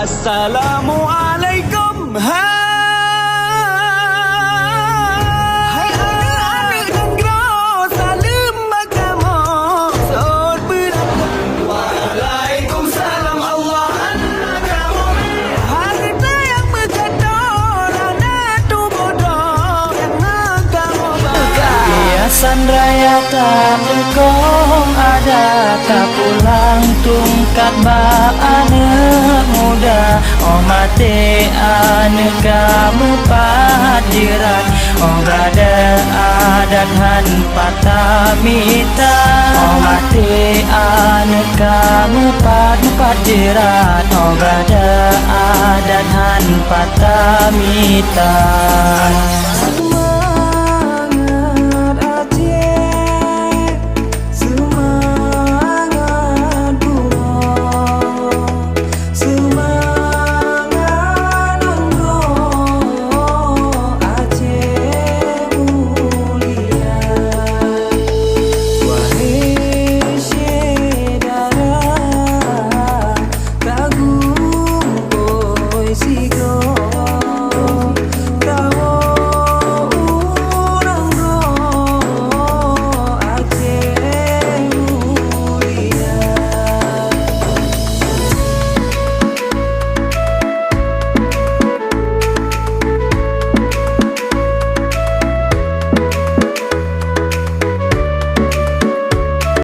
Assalamualaikum. Hai anak-anak negara, salam agama, sod belakang. Waalaikumsalam, Allah anak kamu. Harta yang berkedor, anak tu bodoh, yang agama bakal. Hiasan raya tak bekong ada, tak pulang tungkat bab anak muda. Oh mati anak kamu patiran, oh rada adat han patamita. Oh mati anak kamu patiran, oh rada adat han patamita.